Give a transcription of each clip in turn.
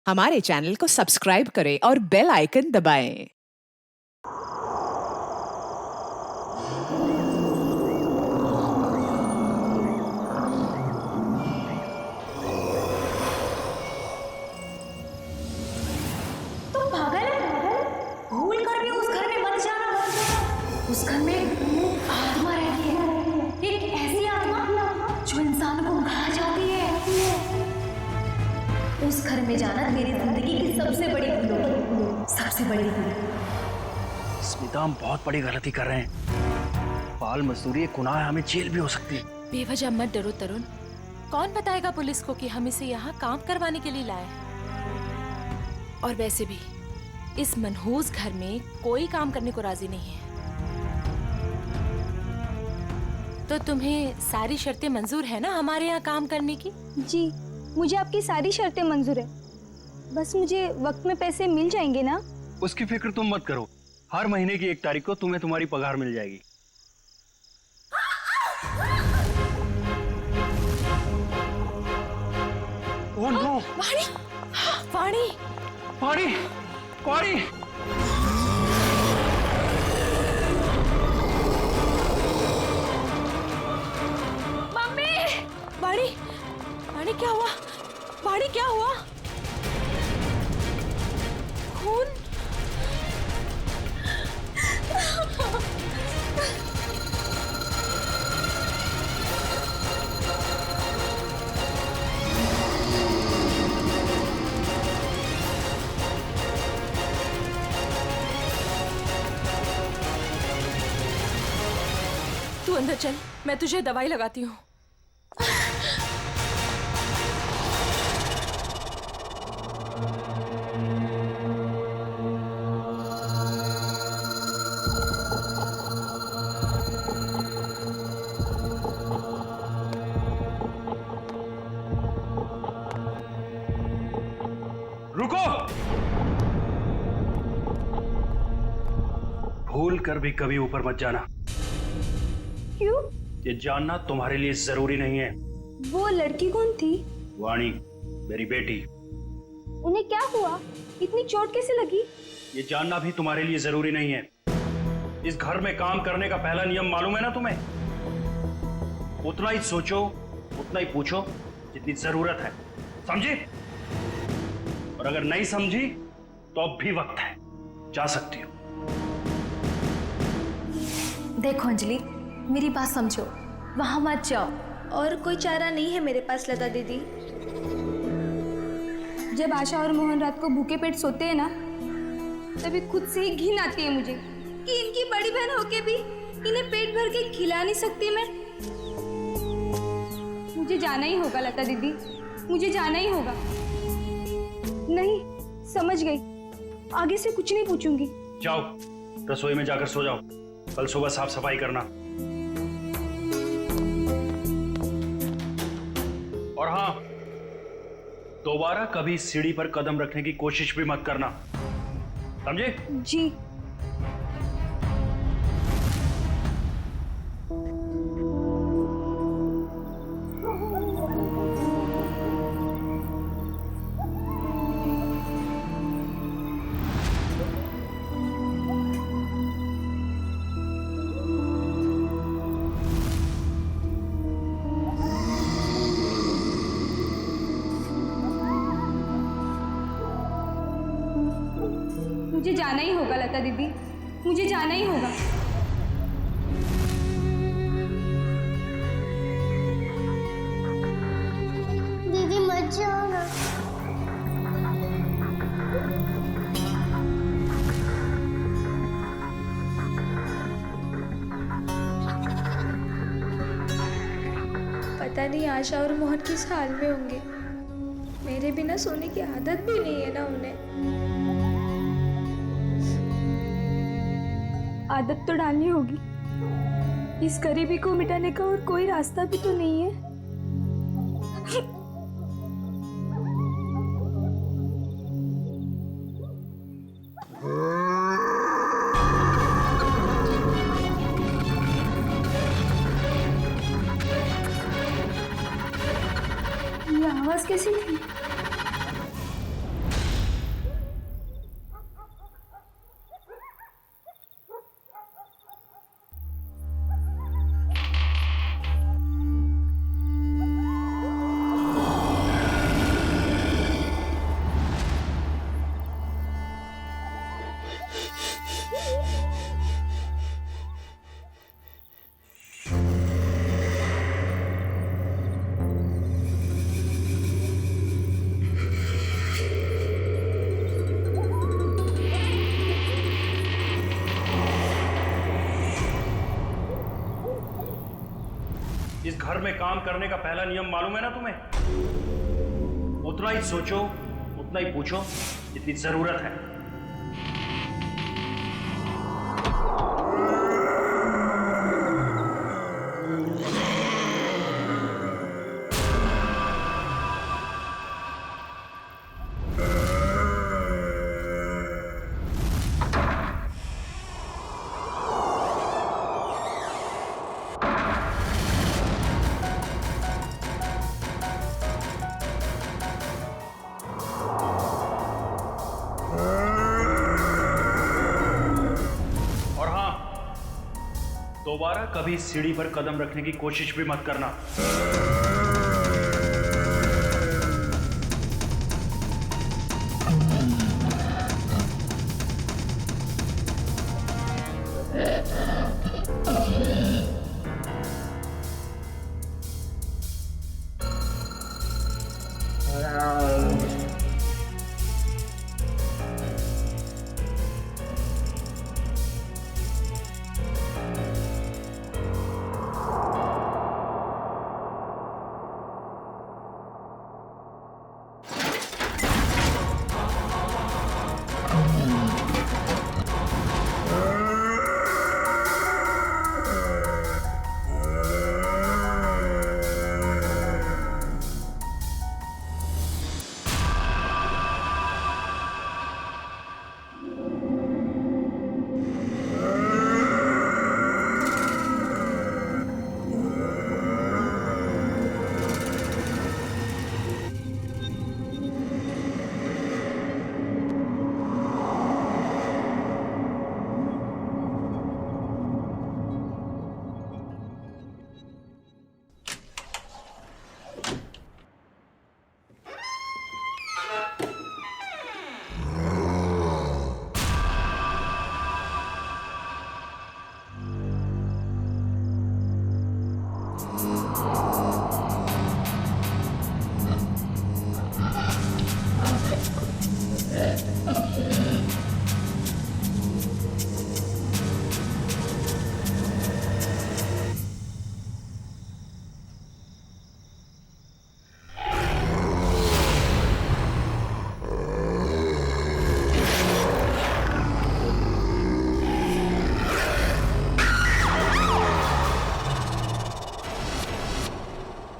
हमारे चैनल को सब्सक्राइब करें और बेल आइकन दबाएं। तुम पागल है? भूल कर भी उस घर में मत जाना, मत जाना। उस घर में आत्मा रहती है, एक ऐसी आत्मा जो इंसान को खा जाती है। उस घर में जाना मेरी जिंदगी की सबसे बड़ी भूल होगी, सबसे बड़ी भूल। स्मिता, हम बहुत बड़ी गलती कर रहे हैं। बाल मजदूरी एक गुनाह है, हमें जेल भी हो सकती है। बेवजह मत डरो तरुण। कौन बताएगा पुलिस को कि हम इसे यहाँ काम करवाने के लिए लाए हैं? और वैसे भी इस मनहूस घर में कोई काम करने को राजी नहीं है। तो तुम्हें सारी शर्तें मंजूर है ना हमारे यहाँ काम करने की? जी, मुझे आपकी सारी शर्तें मंजूर है। बस मुझे वक्त में पैसे मिल जाएंगे ना? उसकी फिक्र तुम मत करो, हर महीने की 1 तारीख को तुम्हें तुम्हारी पगार मिल जाएगी। Oh no! वाणी! वाणी! वाणी! वाणी! मम्मी! वाणी! वाणी क्या हुआ? वाणी क्या हुआ? खून? तू अंदर चल, मैं तुझे दवाई लगाती हूँ। रुको! भूल कर भी कभी ऊपर मत जाना। क्यों? ये जानना तुम्हारे लिए जरूरी नहीं है। वो लड़की कौन थी? वाणी, मेरी बेटी। उन्हें क्या हुआ? इतनी चोट कैसे लगी? ये जानना भी तुम्हारे लिए जरूरी नहीं है। इस घर में काम करने का पहला नियम मालूम है ना तुम्हें? उतना ही सोचो, उतना ही पूछो जितनी जरूरत है, समझी? और अगर नहीं समझी तो अब भी वक्त है, जा सकती हो। देखो अंजलि, मेरी बात समझो, वहां मत जाओ। और कोई चारा नहीं है मेरे पास लता दीदी। जब आशा और मोहन रात को भूखे पेट सोते हैं ना, तभी खुद से ही घिन आती है मुझे कि इनकी बड़ी बहन होके भी इन्हें पेट भर के खिला नहीं सकती मैं। मुझे जाना ही होगा लता दीदी, मुझे जाना ही होगा। नहीं, समझ गई, आगे से कुछ नहीं पूछूंगी। जाओ, रसोई में जाकर सो जाओ, कल सुबह साफ सफाई करना। और हाँ, दोबारा कभी सीढ़ी पर कदम रखने की कोशिश भी मत करना, समझे? जी। मुझे जाना ही होगा लता दीदी, मुझे जाना ही होगा। दीदी मत जाओ ना। पता नहीं आशा और मोहन किस हाल में होंगे। मेरे बिना सोने की आदत भी नहीं है ना उन्हें। आदत तो डालनी होगी। इस गरीबी को मिटाने का और कोई रास्ता भी तो नहीं है। आवाज कैसी थी? में काम करने का पहला नियम मालूम है ना तुम्हें? उतना ही सोचो, उतना ही पूछो जितनी जरूरत है। दोबारा कभी सीढ़ी पर कदम रखने की कोशिश भी मत करना।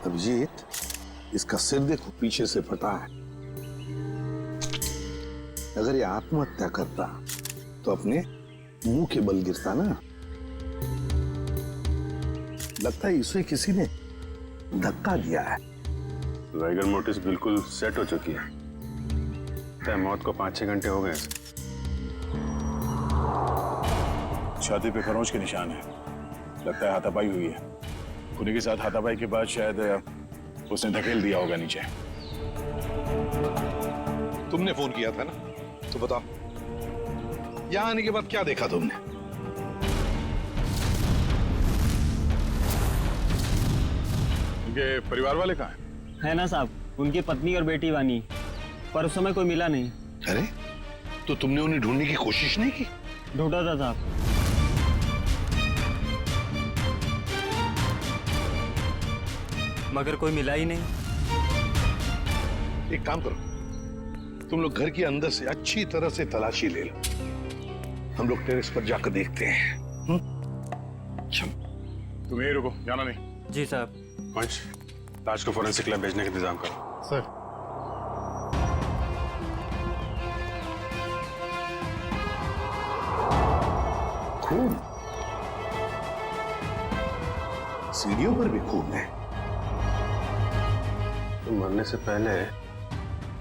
अभिजीत, इसका सिर देखो, पीछे से फटा है। अगर ये आत्महत्या करता तो अपने मुंह के बल गिरता ना। लगता है इसे किसी ने धक्का दिया है। वाइगर मोटिस बिल्कुल सेट हो चुकी है। मौत को 5-6 घंटे हो गए। छाती पे खरोंच के निशान है। लगता है हाथापाई हुई है। खुदी के साथ हाथापाई के बाद शायद उसने धकेल दिया होगा नीचे। तुमने फोन किया था ना, तो बताओ यहां आने के बाद क्या देखा तुमने? उनके परिवार वाले कहाँ हैं? है ना साहब, उनकी पत्नी और बेटी वानी, पर उस समय कोई मिला नहीं। अरे तो तुमने उन्हें ढूंढने की कोशिश नहीं की? ढूंढा था साहब। मगर कोई मिला ही नहीं। एक काम करो, तुम लोग घर के अंदर से अच्छी तरह से तलाशी ले लो। हम लोग टेरेस पर जाकर देखते हैं। तुम यही रुको, जाना नहीं। जी साहब। पंच, लाश को फोरेंसिक लैब भेजने का इंतजाम करो। सर। खून, सीढ़ियों पर भी खून है। तो मरने से पहले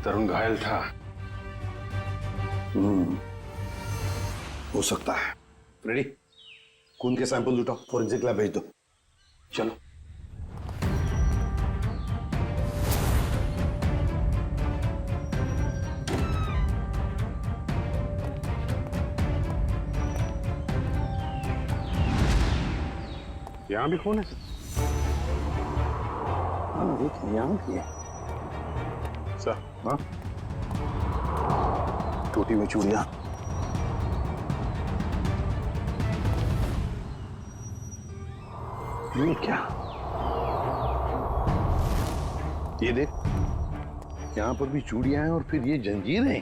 तरुण घायल था। हो सकता है। रेडी, खून के सैंपल उठाओ, फोरेंसिक लैब भेज दो। चलो। यहां भी खून है। हाँ, देखिए यहाँ भी है। सर, हाँ, टोटी में चूड़ियां। ये क्या? ये देख, यहाँ पर भी चूड़ियां हैं और फिर ये जंजीरें।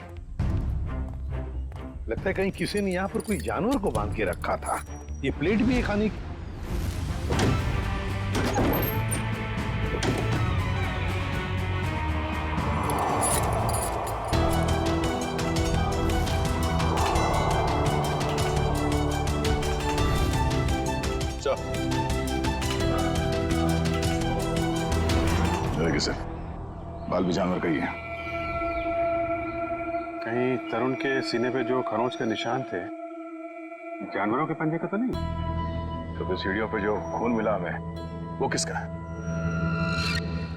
लगता है कहीं किसी ने यहाँ पर कोई जानवर को बांध के रखा था। ये प्लेट भी है खाने की। किसे बाल भी जानवर का ही है। कहीं तरुण के सीने पे जो खरोंच के निशान थे जानवरों के पंजे का तो नहीं? तो फिर सीढ़ियों पे जो खून मिला हमें वो किसका है?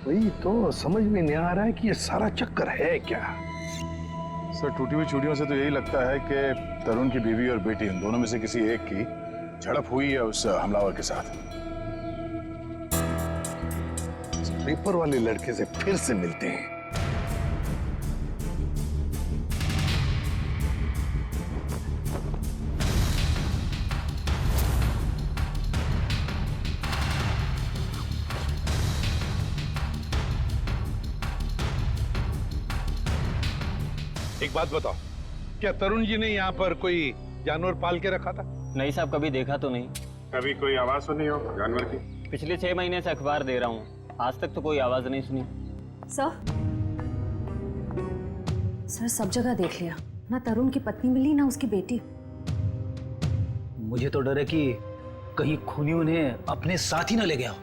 वही तो समझ में नहीं आ रहा है कि ये सारा चक्कर है क्या। सर टूटी हुई चूड़ियों से तो यही लगता है कि तरुण की बीवी और बेटी इन दोनों में से किसी एक की झड़प हुई है उस हमलावर के साथ। पेपर वाले लड़के से फिर से मिलते हैं। एक बात बताओ, क्या तरुण जी ने यहाँ पर कोई जानवर पाल के रखा था? नहीं साहब, कभी देखा तो नहीं। कभी कोई आवाज सुनी हो जानवर की? पिछले 6 महीने से अखबार दे रहा हूँ, आज तक तो कोई आवाज नहीं सुनी। सर सब जगह देख लिया, ना तरुण की पत्नी मिली ना उसकी बेटी। मुझे तो डर है कि कहीं खूनी उन्हें अपने साथ ही न ले गया।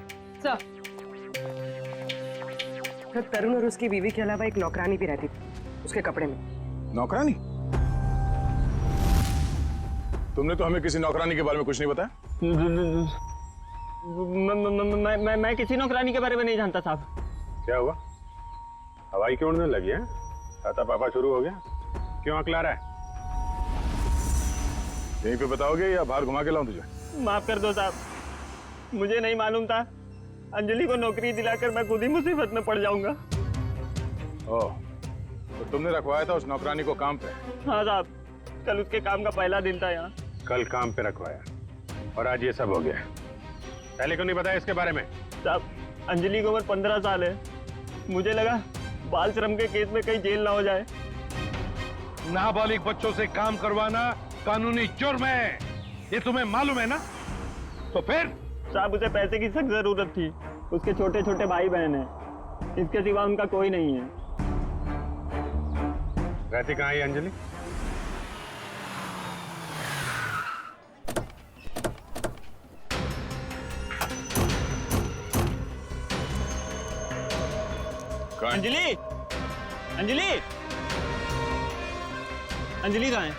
तरुण और उसकी बीवी के अलावा एक नौकरानी भी रहती थी उसके कपड़े में। नौकरानी? तुमने तो हमें किसी नौकरानी के बारे में कुछ नहीं बताया। मैं किसी नौकरानी के बारे में नहीं जानता साहब। क्या हुआ? हवाई क्यों उड़ने लगी है? आता पापा शुरू हो गया? क्यों अकला रहा है? यहीं पे बताओगे या बाहर घुमा के लाऊं तुझे? माफ कर दो साहब, मुझे नहीं मालूम था। अंजलि को नौकरी दिलाकर मैं खुद ही मुसीबत में पड़ जाऊंगा। ओह, तो तुमने रखवाया था उस नौकरानी को काम पे? हाँ साहब, कल उसके काम का पहला दिन था यहाँ। कल काम पे रखवाया और आज ये सब हो गया। पहले क्यों नहीं बताया इसके बारे में? साहब, अंजलि की उम्र 15 साल है। मुझे लगा बाल श्रम के केस में कहीं जेल ना हो जाए। नाबालिग बच्चों से काम करवाना कानूनी जुर्म है, ये तुम्हें मालूम है ना? तो फिर? साहब, उसे पैसे की सख्त जरूरत थी। उसके छोटे छोटे भाई बहन हैं, इसके सिवा उनका कोई नहीं है। रहती कहाँ है अंजलि? अंजलि, अंजलि, अंजलि कहाँ है?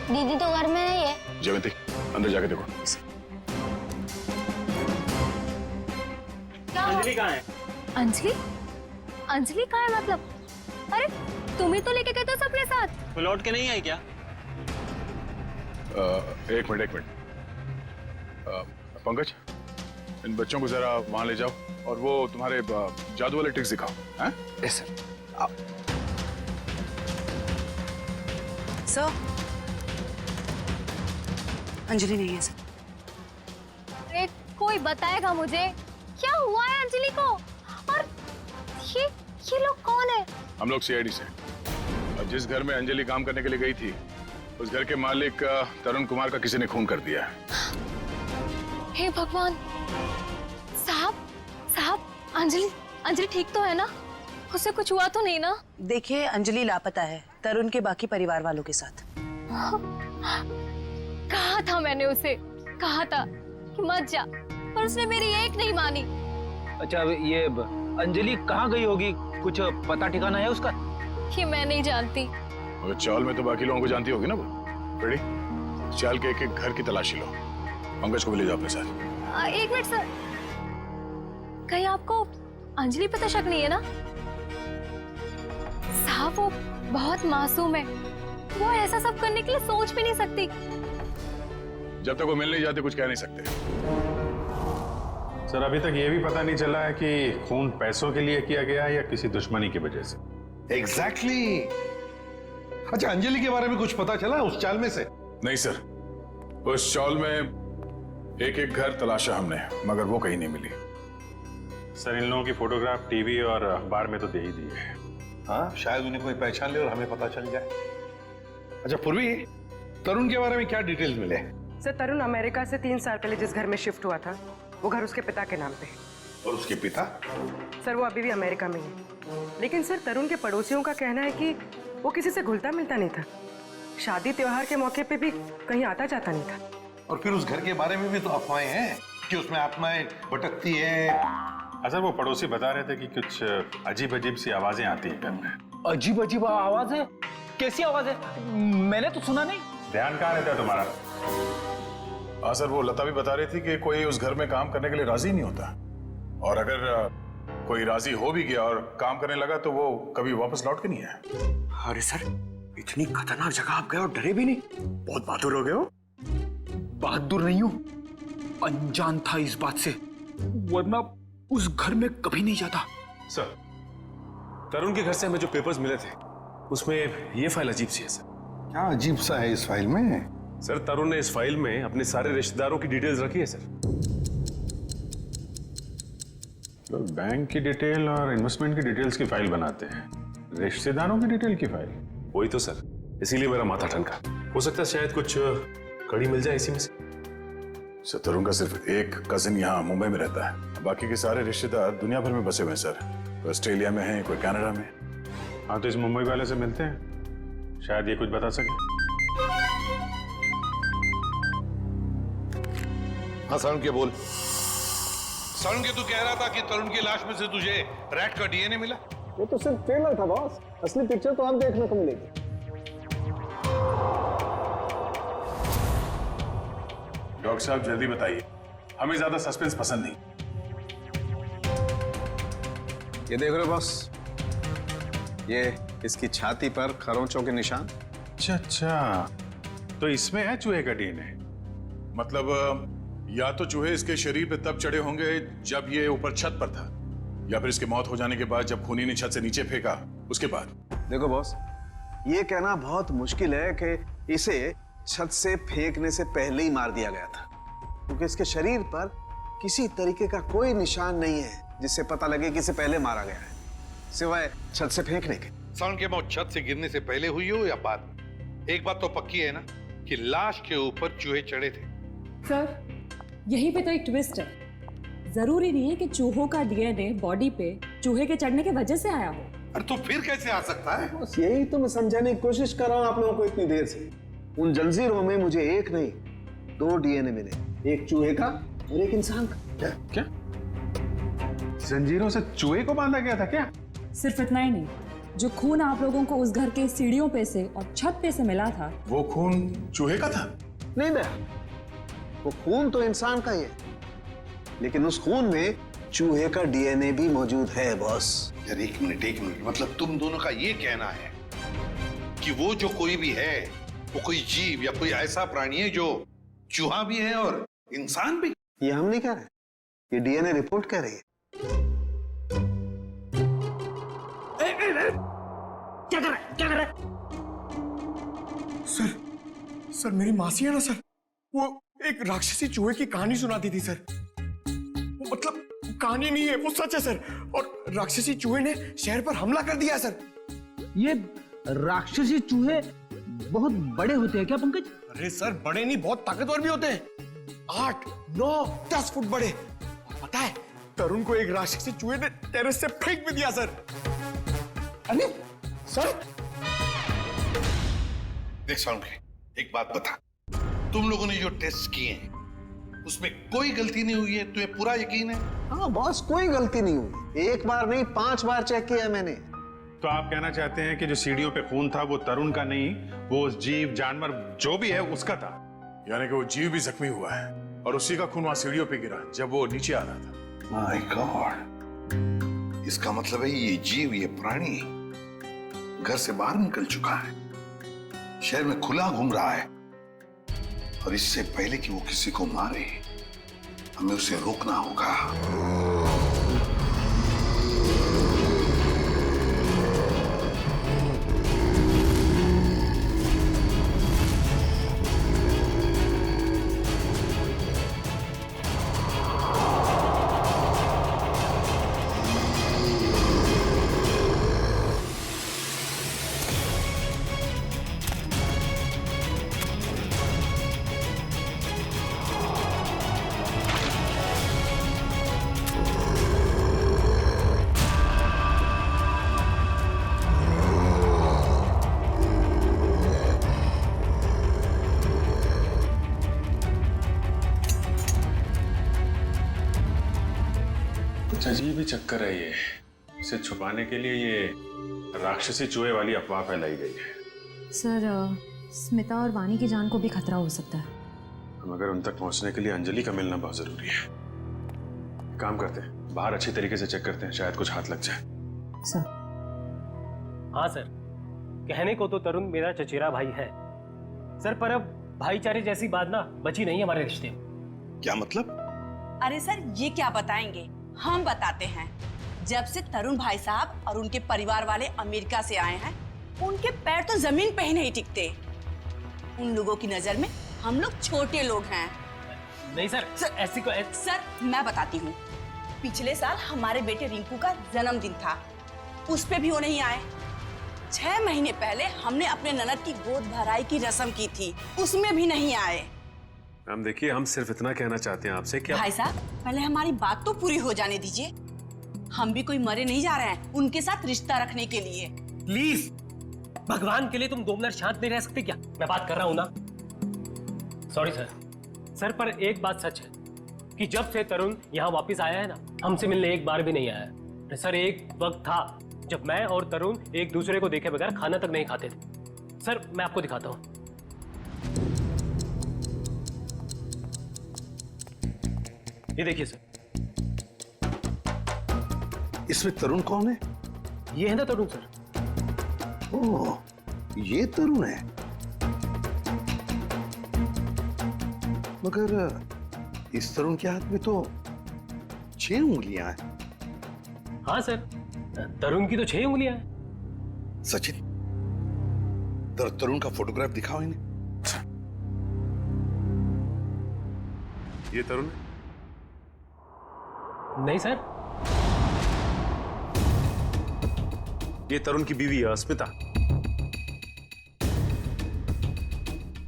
दीदी तो घर में नहीं है। जयवंती, अंदर जाके देखो। अंजलि कहाँ है? अंजलि? अंजलि कहाँ है मतलब? अरे तुम ही तो लेके गए थे सबके साथ। वो लौट के नहीं आई क्या? एक मिनट। पंकज, इन बच्चों को जरा वहां ले जाओ और वो तुम्हारे जादू वाले ट्रिक्स दिखाओ। हैं? Yes sir. सर, अंजलि नहीं है सर। अरे कोई बताएगा मुझे क्या हुआ है अंजलि को? और ये लोग कौन है? हम लोग सीआईडी से। और जिस घर में अंजलि काम करने के लिए गई थी उस घर के मालिक तरुण कुमार का किसी ने खून कर दिया है। हे भगवान! साहब, अंजलि ठीक तो है ना? उसे कुछ हुआ तो नहीं ना? देखिए, अंजलि लापता है तरुण के बाकी परिवार वालों के साथ। कहा था मैंने उसे, कहा था कि मत जा, पर उसने मेरी एक नहीं मानी। अच्छा, ये अंजलि कहाँ गई होगी? कुछ पता ठिकाना है उसका? ये मैं नहीं जानती। और चाल में तो बाकी लोगों को जानती होगी ना वो। रेडी? चाल के एक घर की तलाशी लो। पंकज को भी ले जाओ अपने साथ। एक मिनट सर, कहीं आपको अंजलि पे तो शक नहीं है ना? साहब, वो बहुत मासूम है, वो ऐसा सब करने के लिए सोच भी नहीं सकती। जब तक वो मिल नहीं जाते कुछ कह नहीं सकते। सर, अभी तक ये भी पता नहीं चला है कि खून पैसों के लिए किया गया है या किसी दुश्मनी की वजह से। एग्जैक्टली। अच्छा, अंजलि के बारे में कुछ पता चला उस चाल में से? नहीं सर, उस चाल में एक घर तलाशा हमने, मगर वो कहीं नहीं मिली। सर इन लोगों की फोटोग्राफ टीवी और अखबार में तो दे ही दी है। हाँ, शायद उन्हें कोई पहचान ले और हमें पता चल जाए। अच्छा पूर्वी, तरुण के बारे में क्या डिटेल्स मिले? सर तरुण अमेरिका से 3 साल पहले जिस घर में शिफ्ट हुआ था वो घर उसके पिता के नाम पे है। और उसके पिता? सर वो अभी भी अमेरिका में है, लेकिन सर तरुण के पड़ोसियों का कहना है कि वो किसी से घुलता मिलता नहीं था। शादी त्योहार के मौके पे भी कहीं आता जाता नहीं था। और फिर उस घर के बारे में भी तो अफवाहें हैं कि उसमें आत्माएं भटकती है। असल वो पड़ोसी बता रहे थे कि कुछ अजीब अजीब सी आवाजें आती हैं घर में। अजीब अजीब आवाज है? कैसी आवाज है? मैंने तो सुना नहीं। ध्यान कहाँ रहता है तुम्हारा? हाँ सर, वो लता भी बता रही थी कि कोई उस घर में काम करने के लिए राजी नहीं होता, और अगर कोई राजी हो भी गया और काम करने लगा तो वो कभी वापस लौट के नहीं आया। अरे सर, इतनी खतरनाक जगह आप गए और डरे भी नहीं? बहुत बहादुर हो गए हो। बहादुर नहीं हूं, अनजान था इस बात से, वरना उस घर में कभी नहीं जाता। सर, तरुण के घर से हमें जो पेपर्स मिले थे उसमें ये फाइल अजीब सी है सर। क्या अजीब सा है इस फाइल में? सर तरुण ने इस फाइल में अपने सारे रिश्तेदारों की डिटेल्स रखी है सर। तो बैंक की डिटेल और इन्वेस्टमेंट की डिटेल्स की फाइल बनाते हैं, रिश्तेदारों की डिटेल की फाइल? वही तो सर, इसीलिए मेरा माथा ठनका। हो सकता है शायद कुछ कड़ी मिल जाए इसी में से। सर तरुण का सिर्फ एक कजिन यहाँ मुंबई में रहता है, बाकी के सारे रिश्तेदार दुनिया भर में बसे हुए हैं सर। कोई ऑस्ट्रेलिया में है, कोई कनाडा में। हाँ तो इस मुंबई वाले से मिलते हैं, शायद ये कुछ बता सके। हाँ सारुण के बोल। सारुण के तू कह रहा था कि तरुण की लाश में से तुझे रैट का डीएनए मिला? वो तो सिर्फ ट्रेलर था बॉस, असली पिक्चर तो आप देखने को मिलेगी। डॉक्टर साहब जल्दी बताइए, हमें ज्यादा सस्पेंस पसंद नहीं। ये देख रहे हो बॉस, ये इसकी छाती पर खरोंचों के निशान। अच्छा, तो इसमें है चूहे का डीएनए? मतलब या तो चूहे इसके शरीर पे तब चढ़े होंगे जब ये ऊपर छत पर था, या फिर इसकी मौत हो जाने के बाद जब खूनी ने छत से नीचे फेंका उसके बाद। देखो बॉस, ये कहना बहुत मुश्किल है कि इसे छत से फेंकने से पहले ही मार दिया गया था, क्योंकि इसके शरीर पर किसी तरीके का कोई निशान नहीं है जिससे पता लगे कि इसे पहले मारा गया है, सिवाय छत से फेंकने के। सारुण की मौत छत से गिरने से पहले हुई हो या बाद में, एक बात तो पक्की है ना कि लाश के ऊपर चूहे चढ़े थे। सर यहीं पे तो एक ट्विस्ट है, जरूरी नहीं है कि चूहों का डीएनए बॉडी पे चूहे के चढ़ने की वजह से आया हो। अरे तो फिर कैसे आ सकता है? बस यही तो मैं समझाने की कोशिश कर रहा हूं आप लोगों को इतनी देर से। उन जंजीरों में मुझे एक नहीं 2 डीएनए मिले, एक चूहे का और एक इंसान का। क्या जंजीरों से चूहे को बांधा गया था क्या? सिर्फ इतना ही नहीं, जो खून आप लोगों को उस घर के सीढ़ियों पे से और छत पे से मिला था, वो खून चूहे का था? नहीं बे, वो खून तो इंसान का ही है, लेकिन उस खून में चूहे का डीएनए भी मौजूद है बॉस। यार एक मिनट, मतलब तुम दोनों का ये कहना है कि वो जो कोई भी है वो कोई जीव या कोई ऐसा प्राणी है जो चूहा भी है और इंसान भी? ये हम नहीं कह रहे, ये डीएनए रिपोर्ट कह रही है। क्या कर रहा है? सर मेरी मासी है ना सर, वो एक राक्षसी चूहे की कहानी सुनाती थी सर। वो मतलब कहानी नहीं है, वो सच है सर। और राक्षसी चूहे ने शहर पर हमला कर दिया सर। ये राक्षसी चूहे बहुत बड़े होते हैं क्या पंकज? अरे सर बड़े नहीं, बहुत ताकतवर भी होते हैं, 8, 9, 10 फुट बड़े। और पता है तरुण को एक राक्षसी चूहे ने टेरेस से फेंक भी दिया सर। अरे सर देख सारुण के, एक बात बता, तुम लोगों ने जो टेस्ट किए हैं उसमें कोई गलती नहीं हुई है? तुम्हें पूरा यकीन है? हाँ बॉस, कोई गलती नहीं हुई, एक बार नहीं 5 बार चेक किया मैंने। तो आप कहना चाहते हैं कि जो सीढ़ियों पे खून था वो तरुण का नहीं, वो जीव जानवर जो भी है उसका था? यानी कि वो जीव भी जख्मी हुआ है और उसी का खून वहां सीढ़ियों पे गिरा जब वो नीचे आ रहा था। माय गॉड, इसका मतलब है ये जीव, ये प्राणी घर से बाहर निकल चुका है, शहर में खुला घूम रहा है, और इससे पहले कि वो किसी को मारे हमें उसे रोकना होगा। अजीब ही चक्कर है ये। इसे छुपाने के लिए ये राक्षसी चूहे वाली अफवाह फैलाई गई है। सर स्मिता और वानी की जान को भी खतरा हो सकता है। मगर उन तक पहुंचने के लिए अंजलि का मिलना बहुत जरूरी है। काम करते हैं, बाहर अच्छी तरीके से चेक करते हैं, शायद कुछ हाथ लग जाए। सर। हाँ सर, कहने को तो तरुण मेरा चचेरा भाई है सर, पर अब भाईचारे जैसी बात ना बची नहीं हमारे रिश्ते में। क्या मतलब? अरे सर ये क्या बताएंगे, हम बताते हैं। जब से तरुण भाई साहब और उनके परिवार वाले अमेरिका से आए हैं, उनके पैर तो जमीन पे ही नहीं टिकते। उन लोगों की नजर में हम लोग छोटे लोग हैं। नहीं सर, ऐसी को सर मैं बताती हूँ, पिछले साल हमारे बेटे रिंकू का जन्मदिन था, उस पे भी वो नहीं आए। 6 महीने पहले हमने अपने ननद की गोद भराई की रस्म की थी, उसमें भी नहीं आए। मैम देखिए, हम सिर्फ इतना कहना चाहते हैं आपसे कि भाई साहब पहले हमारी बात तो पूरी हो जाने दीजिए। हम भी कोई मरे नहीं जा रहे हैं उनके साथ रिश्ता रखने के लिए। प्लीज भगवान के लिए तुम 2 मिनट शांत नहीं रह सकते क्या? मैं बात कर रहा हूँ ना। सॉरी सर, पर एक बात सच है कि जब से तरुण यहाँ वापस आया है ना, हमसे मिलने एक बार भी नहीं आया है। सर एक वक्त था जब मैं और तरुण एक दूसरे को देखे बगैर खाना तक नहीं खाते थे। सर मैं आपको दिखाता हूँ। ये देखिए सर। इसमें तरुण कौन है? ये है ना तरुण सर। ओह, ये तरुण है। मगर इस तरुण के हाथ में तो 6 उंगलियां हैं। हाँ सर, तरुण की तो 6 उंगलियां हैं। सचिन, तरुण का फोटोग्राफ दिखाओ इन्हें। ये तरुण नहीं सर, ये तरुण की बीवी है स्मिता।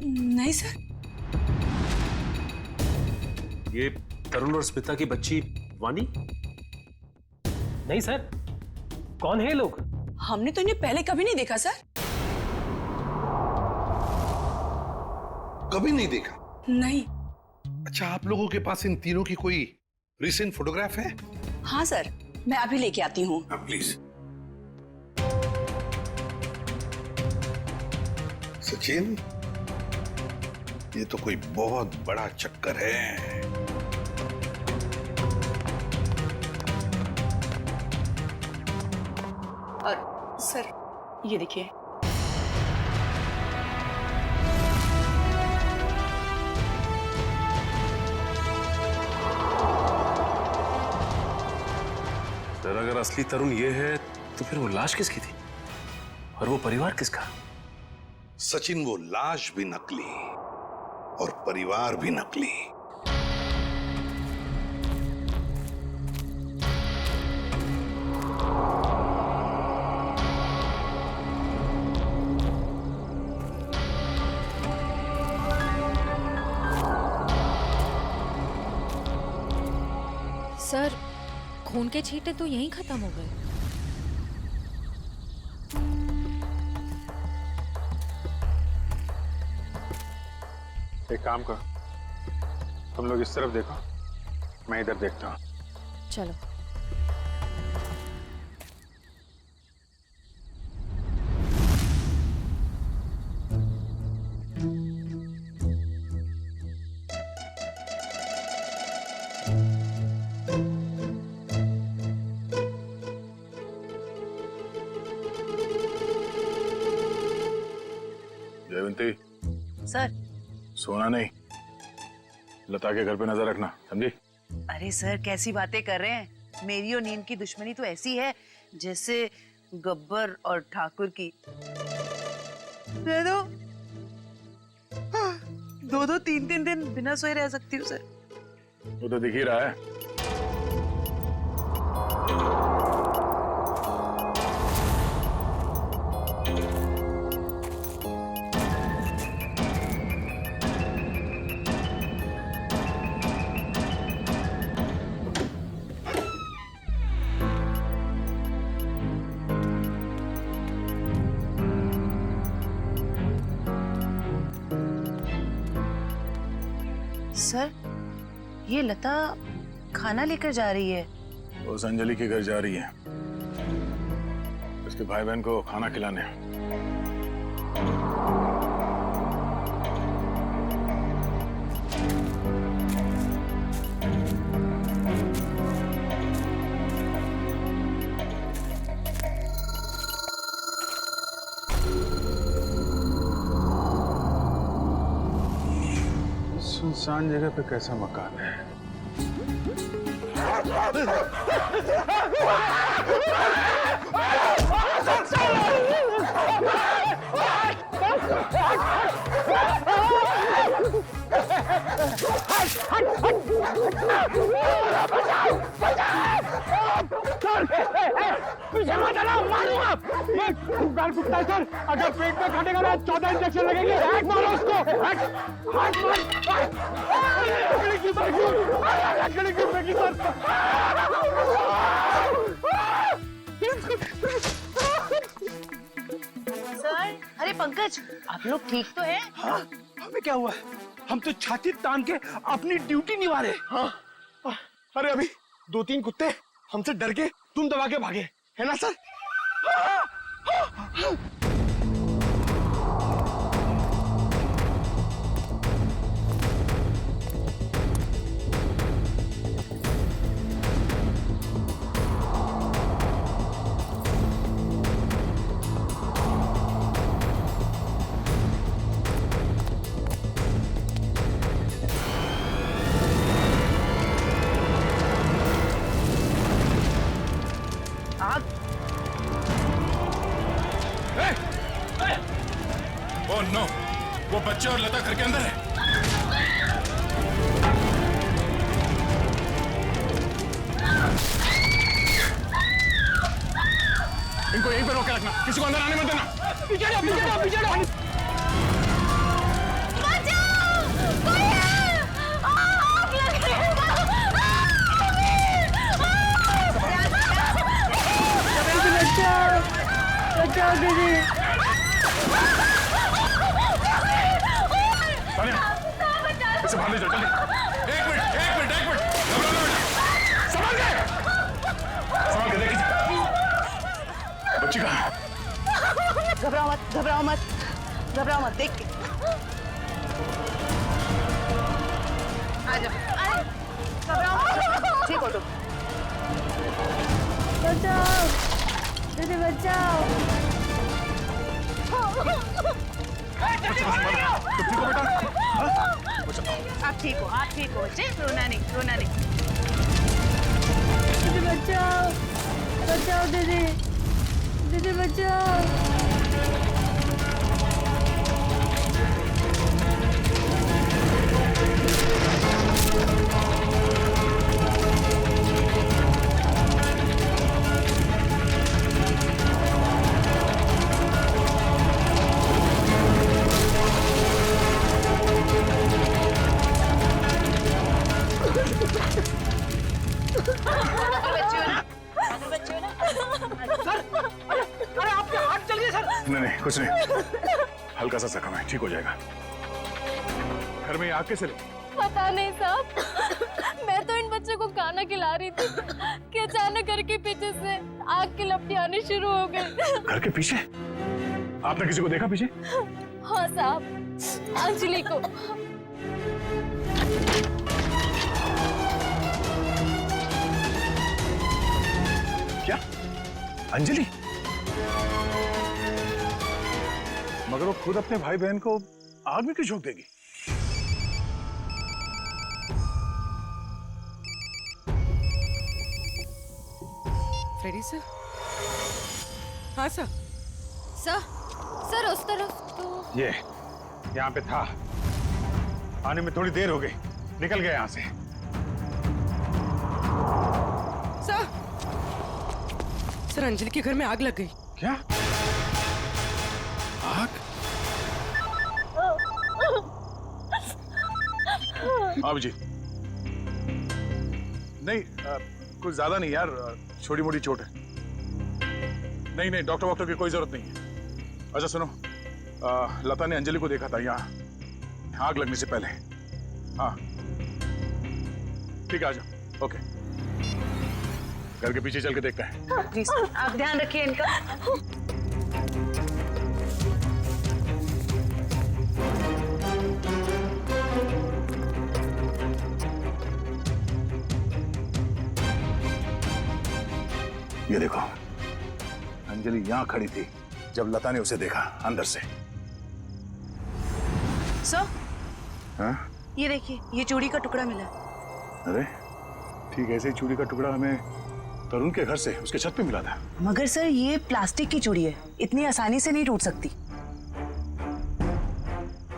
नहीं सर, ये तरुण और स्मिता की बच्ची वानी। नहीं सर, कौन है ये लोग? हमने तो इन्हें पहले कभी नहीं देखा सर। कभी नहीं देखा? नहीं। अच्छा, आप लोगों के पास इन तीनों की कोई रिसेंट फोटोग्राफ है? हाँ सर, मैं अभी लेके आती हूँ। प्लीज। सचिन, ये तो कोई बहुत बड़ा चक्कर है। और सर ये देखिए। सर अगर असली तरुण ये है तो फिर वो लाश किसकी थी और वो परिवार किसका? सचिन, वो लाश भी नकली और परिवार भी नकली। सर खून के छींटे तो यहीं खत्म हो गए। एक काम करो, तुम लोग इस तरफ देखो, मैं इधर देखता हूँ। चलो। जयवंती, सर। सोना नहीं, लता के घर पे नजर रखना, समझी? अरे सर कैसी बातें कर रहे हैं, मेरी और नीम की दुश्मनी तो ऐसी है जैसे गब्बर और ठाकुर की। दे दो, 2-2, 3-3 दिन बिना सोए रह सकती हूँ सर। वो तो दिख ही रहा है। सर ये लता खाना लेकर जा रही है, उस अंजलि के घर जा रही है, उसके भाई बहन को खाना खिलाने। सुनसान जगह पे कैसा मकान है? मारूंगा मैं कुत्ता है सर, अगर पेट में काटेगा ना 14 इंजेक्शन लगेंगे। मारो उसको। सर, अरे पंकज, आप लोग ठीक तो हैं? हाँ, हमें क्या हुआ? हम तो छाती तान के अपनी ड्यूटी निभा रहे। हाँ, अरे अभी 2-3 कुत्ते हमसे डर के तुम दबा के भागे, है ना सर? ओह नो, वो बच्चे और लता घर के अंदर है। इनको यहीं पर रोके रखना, किसी को अंदर आने मत देना। पीछे जाओ, पीछे जाओ, पीछे जाओ। बचाओ दीदी। इसे बाहर ले जाओ, जल्दी। एक मिनट। घबराओ ना बेटा। संभाल के देखिए। बच्ची कहाँ है? घबराओ मत, देख के। आ जाओ, घबराओ मत, ठीक हो तुम। बचाओ दीदी, बचाओ। आप ठीक हो बच्चे, रोना नहीं। दीदी बचाओ दीदी बचाओ। नहीं, कुछ नहीं, हल्का सा जख्म है, ठीक हो जाएगा। घर में आग कैसे लगी? पता नहीं साहब, मैं तो इन बच्चों को खाना खिला रही थी कि अचानक घर के पीछे से आग की लपटें आनी शुरू हो गई। घर के पीछे? आपने किसी को देखा पीछे? हाँ साहब, अंजलि को। क्या? अंजलि? मगर वो खुद अपने भाई बहन को आग में क्यों झोंक देगी? Freddy sir? हाँ सर। सर उस तरफ तो। ये यहाँ पे था, आने में थोड़ी देर हो गई, निकल गया यहाँ से। सर, अंजलि के घर में आग लग गई। क्या? आग? अभिजीत, नहीं कुछ ज्यादा नहीं यार, छोटी मोटी चोट है। नहीं, डॉक्टर की कोई जरूरत नहीं है। अच्छा सुनो, लता ने अंजलि को देखा था यहाँ आग लगने से पहले। हाँ ठीक है, आ जाओ। ओके घर के पीछे चल के देखते हैं। प्लीज आप ध्यान रखिए इनका। ये देखो, अंजलि यहाँ खड़ी थी जब लता ने उसे देखा अंदर से। सर, हाँ? ये देखिए, ये चूड़ी का टुकड़ा मिला। अरे ठीक ऐसे ही चूड़ी का टुकड़ा हमें तरुण के घर से उसके छत पे मिला था। मगर सर ये प्लास्टिक की चूड़ी है, इतनी आसानी से नहीं टूट सकती।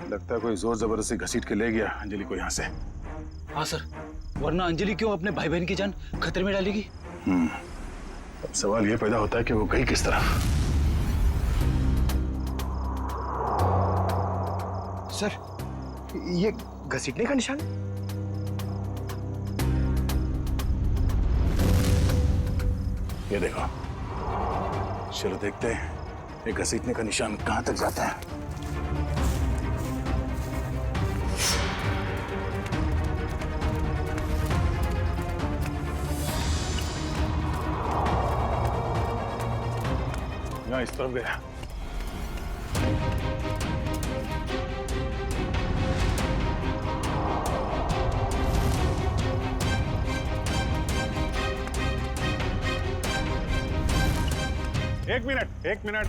लगता है कोई जोर जबरदस्ती घसीट के ले गया अंजलि को यहाँ से। हाँ सर, वरना अंजलि क्यों अपने भाई बहन की जान खतरे में डालेगी? अब सवाल ये पैदा होता है कि वो गई किस तरह। सर, ये घसीटने का निशान है? ये देखो, चलो देखते हैं ये घसीटने का निशान कहां तक जाता है। यहाँ इस तरफ गया। एक मिनट।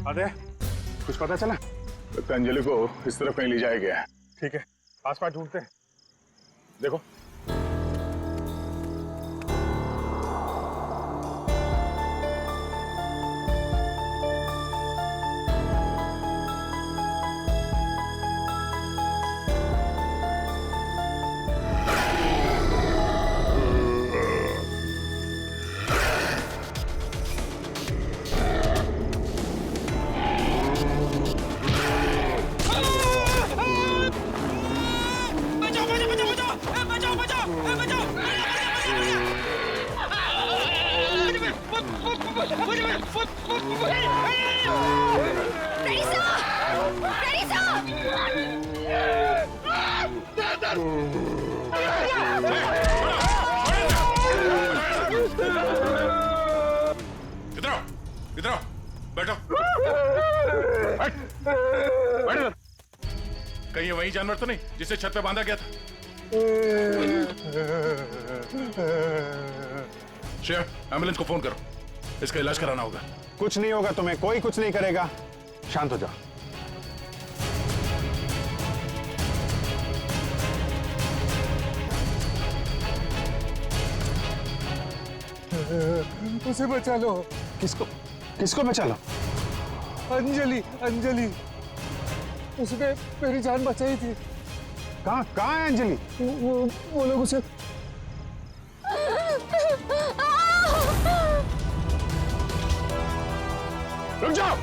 अरे कुछ पता चला? तो अंजलि को इस तरफ कहीं ले जाया गया है। ठीक है, आसपास ढूंढते हैं। देखो इधर आओ, बैठो। बैठ। कहीं ये वही जानवर तो नहीं जिसे छत पे बांधा गया था? श्रेया, एम्बुलेंस को फोन करो, इसका इलाज कराना होगा। कुछ नहीं होगा तुम्हें, कोई कुछ नहीं करेगा, शांत हो जाओ। उसे बचा लो। किसको बचा लो? अंजलि, उसने मेरी जान बचाई थी। कहाँ है अंजलि? वो लोग उसे रुक जाओ।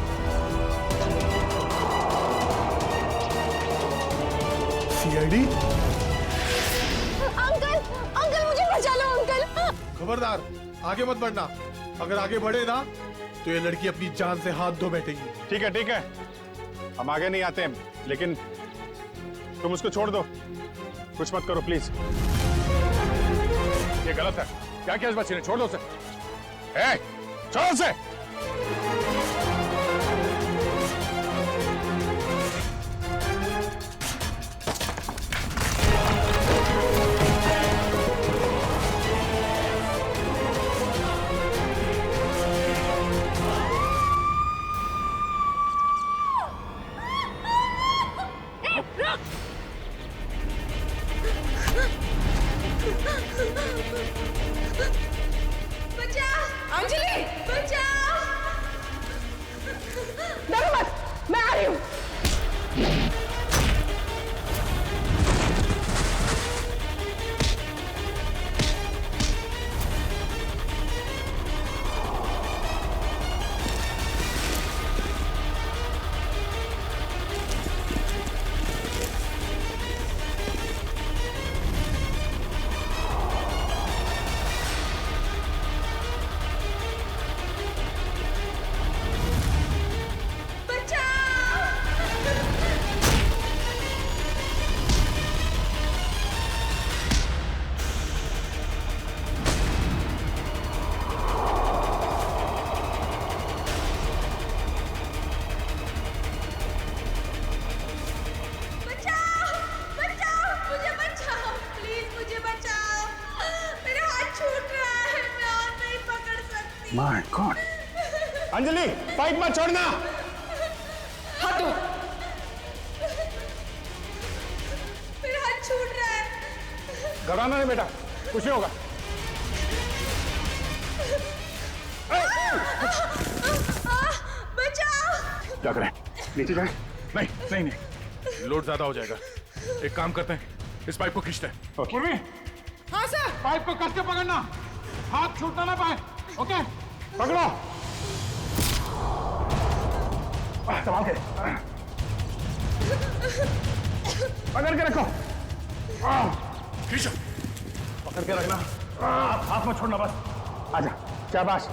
सीआईडी? अंकल मुझे बचा लो अंकल। खबरदार, आगे मत बढ़ना। अगर आगे बढ़े ना तो ये लड़की अपनी जान से हाथ धो बैठेगी। ठीक है, हम आगे नहीं आते हैं, लेकिन तुम उसको छोड़ दो, कुछ मत करो प्लीज। ये गलत है। क्या किया इस बच्चे ने? छोड़ दो उसे। छोड़ो उसे। बचा अंजलि, बचा। गॉड। अंजलि पाइप मत छोड़ना। हाथ दो। मेरा हाथ छूट रहा है। घबराना नहीं बेटा, कुछ नहीं होगा। बचाओ। क्या करें, नीचे जाए? नहीं नहीं नहीं, लोड ज्यादा हो जाएगा। एक काम करते हैं, इस पाइप को खींचते हैं। पूर्वी, हाँ सर। पाइप को कस के पकड़ना, हाथ छूटना ना पाए। ओके, पकड़ो। संभाल के, पकड़ के रखो। खींचो, पकड़ के रखना, हाथ मत छोड़ना बस। आजा, शाबाश।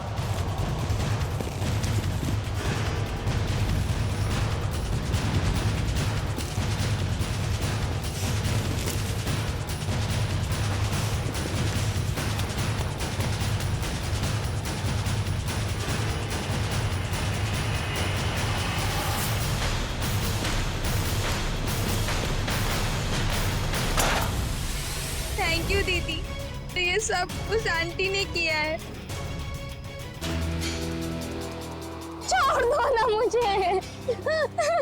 थैंक यू दीदी, तो ये सब उस आंटी ने किया है। छोड़ दो ना मुझे।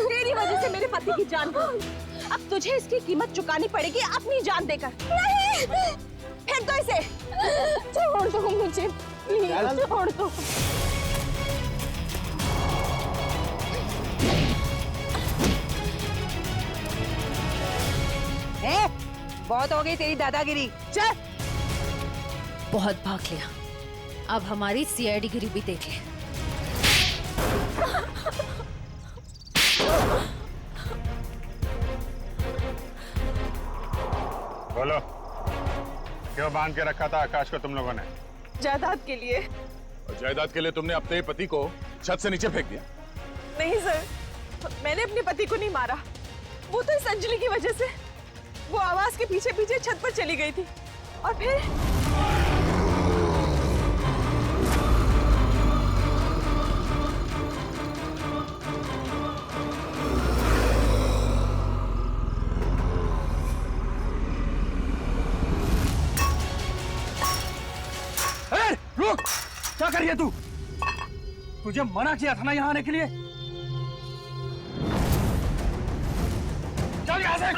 तेरी वजह से मेरे पति की जान गई। अब तुझे इसकी कीमत चुकानी पड़ेगी अपनी जान देकर। नहीं, फेंक दो इसे। छोड़ दो मुझे, प्लीज छोड़ दो। बहुत हो गई तेरी दादागिरी, चल। बहुत भाग लिया, अब हमारी सीआईडी गिरी भी देख ले। बोलो, क्यों बांध के रखा था आकाश को तुम लोगों ने? जायदाद के लिए। और जायदाद के लिए तुमने अपने पति को छत से नीचे फेंक दिया? नहीं सर, मैंने अपने पति को नहीं मारा, वो तो इस अंजलि की वजह से वो आवाज के पीछे पीछे छत पर चली गई थी और फिर रुक, क्या कर रही है तू? तुझे मना किया था ना यहाँ आने के लिए। चल यहाँ से।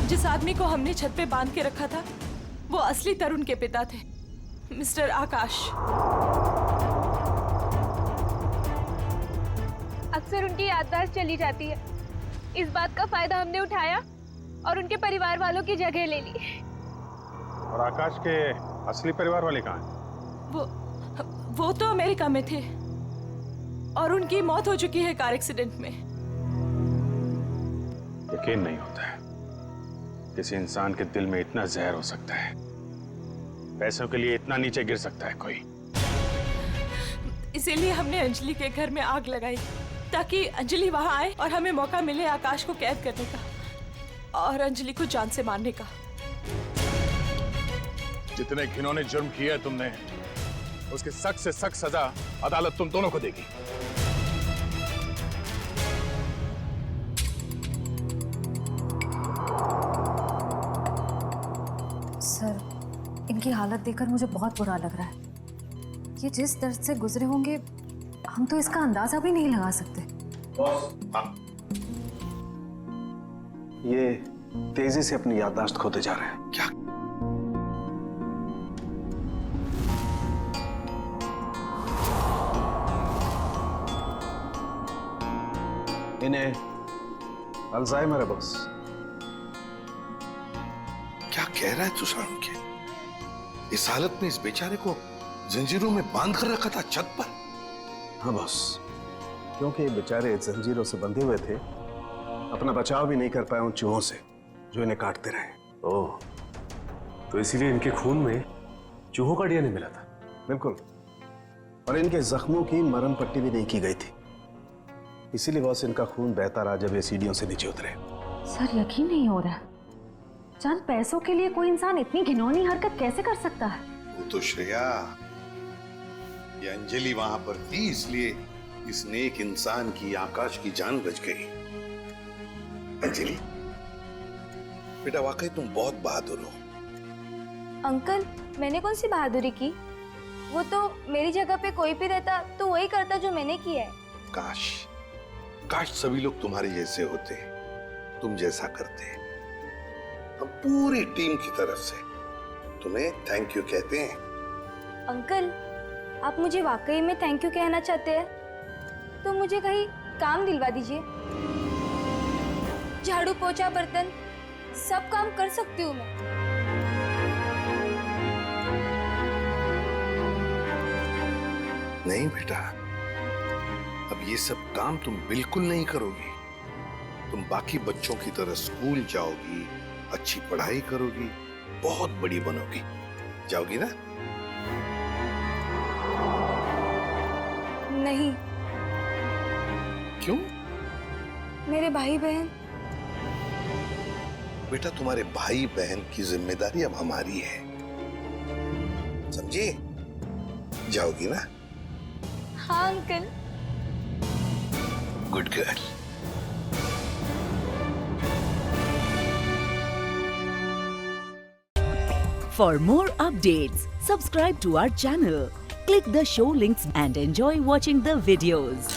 जिस आदमी को हमने छत पे बांध के रखा था वो असली तरुण के पिता थे, मिस्टर आकाश। अक्सर उनकी याददाश्त चली जाती है। इस बात का फायदा हमने उठाया और उनके परिवार वालों की जगह ले ली। और आकाश के असली परिवार वाले कहाँ हैं? वो तो अमेरिका में थे और उनकी मौत हो चुकी है कार एक्सीडेंट में। यकीन नहीं होता है किसी इंसान के दिल में इतना जहर हो सकता है, पैसों के लिए इतना नीचे गिर सकता है कोई। इसीलिए हमने अंजलि के घर में आग लगाई ताकि अंजलि वहां आए और हमें मौका मिले आकाश को कैद करने का और अंजलि को जान से मारने का। जितने घिनौने जुर्म किए है तुमने, उसकी सख्त से सख्त सजा अदालत तुम दोनों को देगी। सर, इनकी हालत देखकर मुझे बहुत बुरा लग रहा है। ये जिस दर्द से गुजरे होंगे हम तो इसका अंदाजा भी नहीं लगा सकते। ये तेजी से अपनी याददाश्त खोते जा रहे हैं। क्या? इन्हें अल्जाइमर है बॉस। क्या कह रहा है तू सालुंखे? इस हालत में इस बेचारे को जंजीरों में बांध कर रखा था छत पर? हाँ बॉस, क्योंकि ये बेचारे जंजीरों से बंधे हुए थे, अपना बचाव भी नहीं कर पाए उन चूहों से जो इन्हें काटते रहे। ओह, तो इसीलिए इनके खून में चूहों का डीएनए मिला था? बिल्कुल, और इनके जख्मों की मरहम पट्टी भी नहीं की गई थी, इसीलिए बॉस इनका खून बहता रहा जब ये सीढ़ियों से नीचे उतरे। सर, यकीन नहीं हो रहा, चंद पैसों के लिए कोई इंसान इतनी घिनौनी हरकत कैसे कर सकता है? वो तो श्रेया, ये अंजलि वहां पर थी इसलिए इस नेक इंसान की, आकाश की जान बच गई। अंजलि बेटा, वाकई तुम बहुत बहादुर हो। अंकल, मैंने कौन सी बहादुरी की? वो तो मेरी जगह पे कोई भी रहता तो वही करता जो मैंने किया है। काश काश सभी लोग तुम्हारे जैसे होते, तुम जैसा करते। हम पूरी टीम की तरफ से तुम्हें थैंक यू कहते हैं। अंकल, आप मुझे वाकई में थैंक यू कहना चाहते हैं तो मुझे कहीं काम दिलवा दीजिए। झाड़ू पोछा बर्तन सब काम कर सकती हूँ मैं। नहीं बेटा, अब ये सब काम तुम बिल्कुल नहीं करोगी। तुम बाकी बच्चों की तरह स्कूल जाओगी, अच्छी पढ़ाई करोगी, बहुत बड़ी बनोगी। जाओगी ना? नहीं। क्यों? मेरे भाई बहन। बेटा, तुम्हारे भाई बहन की जिम्मेदारी अब हमारी है, समझी? जाओगी ना? हाँ uncle. Good girl. For more updates, subscribe to our channel, click the show links and enjoy watching the videos.